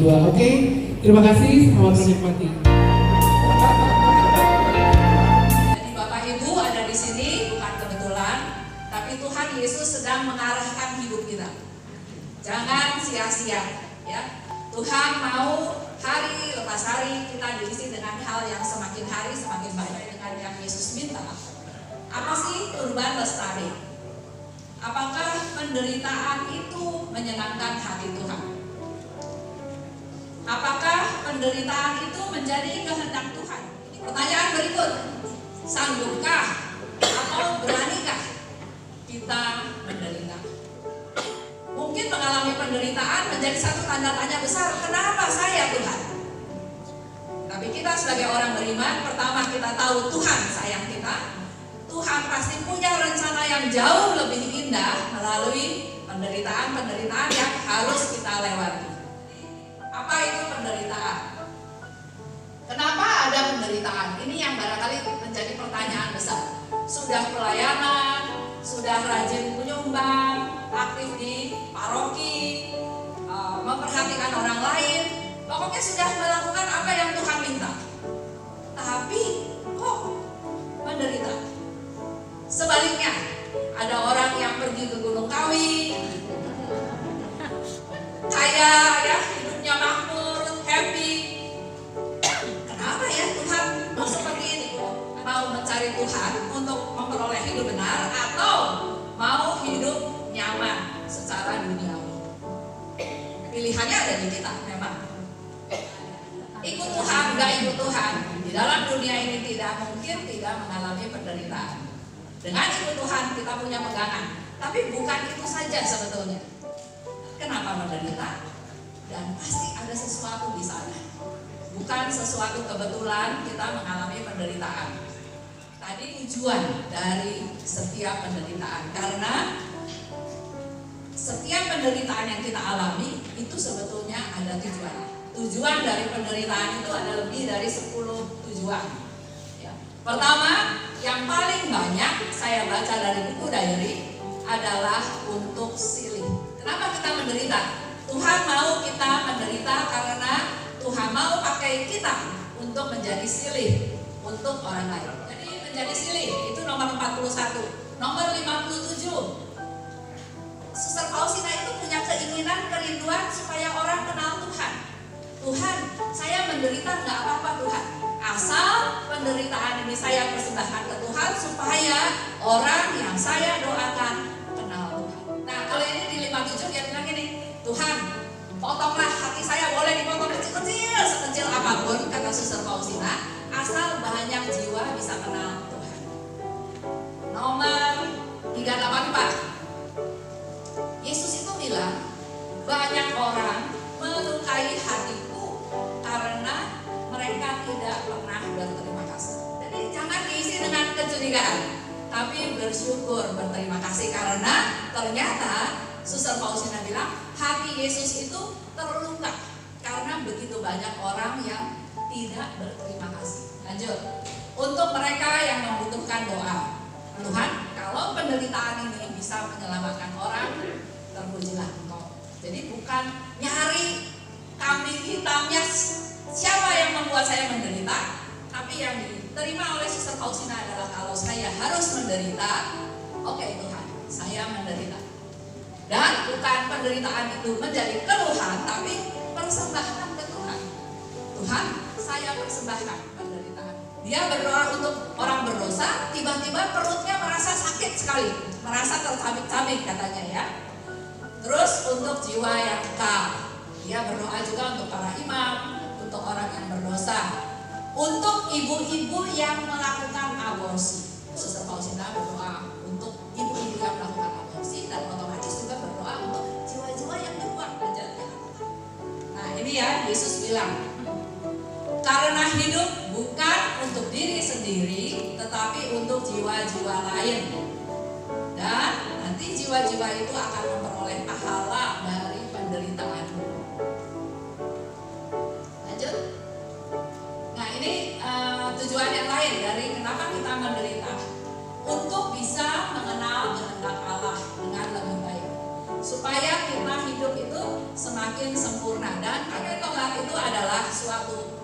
berdua. Oke, terima kasih, selamat menikmati. Jadi Bapak Ibu ada di sini bukan kebetulan, tapi Tuhan Yesus sedang mengarahkan hidup kita. Jangan sia-sia, ya. Tuhan mau hari lepas hari kita diisi dengan hal yang semakin hari semakin baik dengan yang Yesus minta. Apa sih kurban lestari? Apakah penderitaan itu menyenangkan hati Tuhan? Apakah penderitaan itu menjadi kehendak Tuhan? Pertanyaan berikut, sanggupkah atau beranikah kita menderita? Mungkin mengalami penderitaan menjadi satu tanda tanya besar, kenapa saya Tuhan? Tapi kita sebagai orang beriman, pertama kita tahu Tuhan sayang kita. Tuhan pasti punya rencana yang jauh lebih indah melalui penderitaan-penderitaan yang harus kita lewati. Apa itu penderitaan? Kenapa ada penderitaan? Ini yang barangkali menjadi pertanyaan besar. Sudah pelayanan, sudah rajin menyumbang, aktif di paroki, memperhatikan orang lain, pokoknya sudah melakukan apa yang Tuhan minta. Tapi kok menderita? Sebaliknya, ada orang yang pergi ke Gunung Kawi, kaya ya, hidupnya makmur, happy. Kenapa ya Tuhan mau seperti ini? Mau mencari Tuhan untuk memperoleh hidup benar atau mau hidup nyaman secara duniawi? Pilihannya ada di kita memang. Ikut Tuhan, gak ikut Tuhan. Di dalam dunia ini tidak mungkin tidak mengalami penderitaan. Dengan ikut Tuhan kita punya pegangan. Tapi bukan itu saja sebetulnya. Kenapa menderita? Dan pasti ada sesuatu di sana. Bukan sesuatu kebetulan kita mengalami penderitaan. Tadi tujuan dari setiap penderitaan. Karena setiap penderitaan yang kita alami itu sebetulnya ada tujuan. Tujuan dari penderitaan itu ada lebih dari 10 tujuan. Ya. Pertama, yang paling banyak saya baca dari buku diary adalah untuk silih. Kenapa kita menderita? Tuhan mau kita menderita karena Tuhan mau pakai kita untuk menjadi silih untuk orang lain. Jadi menjadi silih itu nomor 41. Nomor 57. Suster Faustina itu punya keinginan, kerinduan supaya orang kenal Tuhan. Tuhan, saya menderita nggak apa-apa Tuhan. Asal penderitaan ini saya persembahkan ke Tuhan supaya orang yang saya doakan kenal Tuhan. Nah kalau ini di 57 dia bilang gini, Tuhan potonglah hati saya, boleh dipotong kecil-kecil, sekecil apapun kata Suster Faustina, asal banyak jiwa bisa kenal Tuhan. Nomor 384, Yesus itu bilang banyak orang melukai hatiku karena mereka tidak pernah berterima kasih. Jadi jangan diisi dengan kecurigaan, tapi bersyukur, berterima kasih karena ternyata Suster Faustina bilang hati Yesus itu terluka karena begitu banyak orang yang tidak berterima kasih. Lanjut, untuk mereka yang membutuhkan doa, Tuhan kalau penderitaan ini bisa menyelamatkan orang, terpujilah Engkau. Jadi bukan nyari kambing hitamnya siapa yang membuat saya menderita, tapi yang diterima oleh Suster Faustina adalah kalau saya harus menderita, oke Tuhan, saya menderita. Dan bukan penderitaan itu menjadi keluhan, tapi persembahkan ke Tuhan. Tuhan, saya persembahkan penderitaan. Dia berdoa untuk orang berdosa, tiba-tiba perutnya merasa sakit sekali, merasa tercabik-cabik katanya ya. Terus untuk jiwa yang kekal, dia berdoa juga untuk para imam, untuk orang yang berdosa, untuk ibu-ibu yang melakukan aborsi. Suster Faustina berdoa untuk ibu-ibu yang melakukan aborsi dan otomatis juga berdoa untuk jiwa-jiwa yang dibuang aja. Nah ini ya Yesus bilang, karena hidup bukan untuk diri sendiri, tetapi untuk jiwa-jiwa lain. Dan nanti jiwa-jiwa itu akan memperoleh pahala dari penderitaan. Lanjut. Nah ini tujuan yang lain dari kenapa kita menderita, untuk bisa mengenal kehendak Allah dengan lebih baik, supaya kita hidup itu semakin sempurna. Dan pakai tongkat itu adalah suatu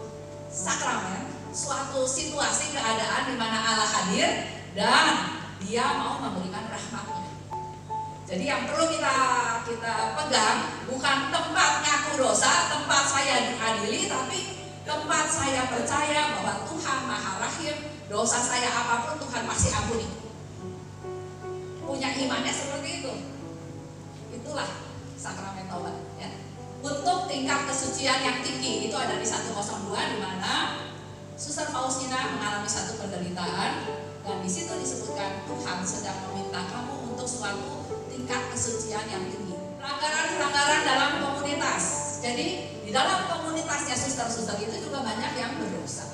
sakramen, suatu situasi keadaan di mana Allah hadir dan Dia mau memberikan rahmatnya. Jadi yang perlu kita pegang bukan tempat ngaku dosa, tempat saya diadili, tapi tempat saya percaya bahwa Tuhan Maha Rahim, dosa saya apapun Tuhan pasti ampuni. Punya imannya seperti itu. Itulah sakramen taubat ya. Untuk tingkat kesucian yang tinggi itu ada di 102, di mana Suster Faustina mengalami satu penderitaan, dan di situ disebutkan Tuhan sedang meminta kamu untuk suatu tingkat kesucian yang tinggi. Pelanggaran-pelanggaran dalam komunitas. Jadi di dalam komunitasnya suster-suster itu juga banyak yang berdosa.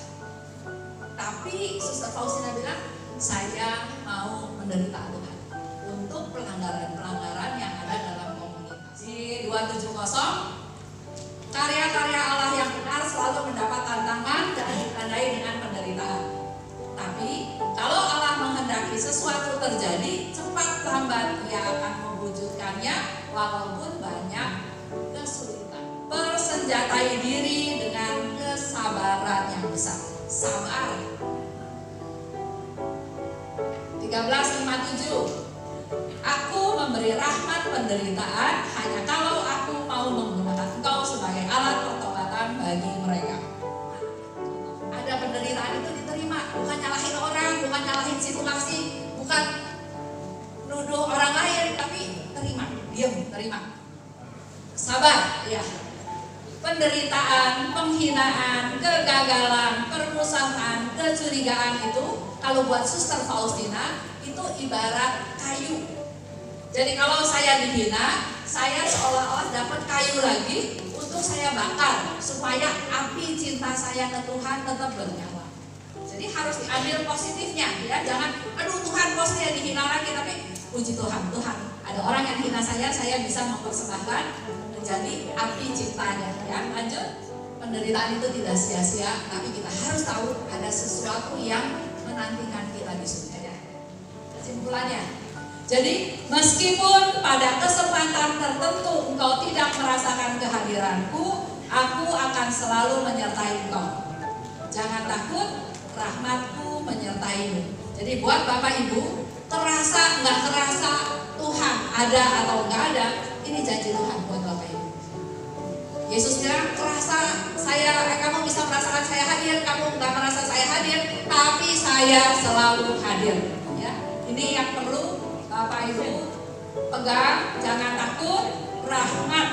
Tapi Suster Faustina bilang, saya mau menderita Tuhan untuk pelanggaran-pelanggaran yang ada dalam komunitas. Di 270, karya-karya Allah yang benar selalu mendapat tantangan dan ditandai dengan penderitaan. Tapi kalau Allah menghendaki sesuatu terjadi, cepat lambat Ia akan mewujudkannya walaupun banyak kesulitan. Persenjatai diri dengan kesabaran yang besar. Sabar. 13:57. Aku memberi rahmat penderitaan hanya kalau aku mau menggunakan engkau sebagai alat pertobatan bagi mereka. Ada penderitaan itu diterima, bukan nyalahin orang, bukan nyalahin situasi, bukan nuduh orang lain, tapi terima, diam, terima. Sabar, ya. Penderitaan, penghinaan, kegagalan, permusuhan, kecurigaan itu kalau buat Suster Faustina itu ibarat kayu. Jadi kalau saya dihina, saya seolah-olah dapat kayu lagi untuk saya bakar supaya api cinta saya ke Tuhan tetap bernyala. Jadi harus diambil positifnya, ya. Jangan, aduh Tuhan kok saya dihina lagi, tapi puji Tuhan, Tuhan ada orang yang hina saya bisa mempersembahkan menjadi api cintanya, ya. Lanjut, penderitaan itu tidak sia-sia, tapi kita harus tahu ada sesuatu yang menantikan kita di surga. Kesimpulannya, jadi meskipun pada kesempatan tertentu engkau tidak merasakan kehadiranku, aku akan selalu menyertai engkau. Jangan takut, rahmatku menyertaimu. Jadi buat Bapak Ibu, terasa nggak terasa Tuhan ada atau nggak ada, ini janji Tuhan buat Bapak Ibu. Yesus bilang, terasa kamu bisa merasakan saya hadir, kamu nggak merasa saya hadir, tapi saya selalu hadir. Ya, ini yang perlu Bapak Ibu pegang, jangan takut, rahmat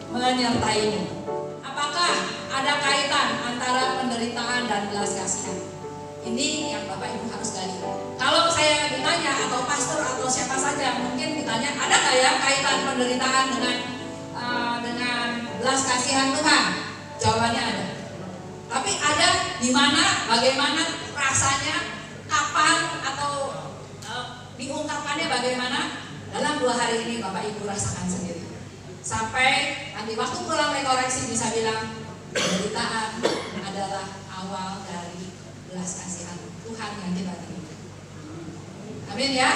menyertaimu. Apakah ada kaitan antara penderitaan dan belas kasihan? Ini yang Bapak Ibu harus gali. Kalau saya ditanya atau pastor atau siapa saja mungkin ditanya, ada nggak ya kaitan penderitaan dengan belas kasihan Tuhan? Jawabannya ada. Tapi ada di mana, bagaimana rasanya, kapan atau diungkapkannya bagaimana? Dalam 2 hari ini Bapak Ibu rasakan sendiri. Sampai nanti waktu pulang rekoreksi bisa bilang, penderitaan adalah awal dari belas kasihan Tuhan yang kita terima. Amin ya.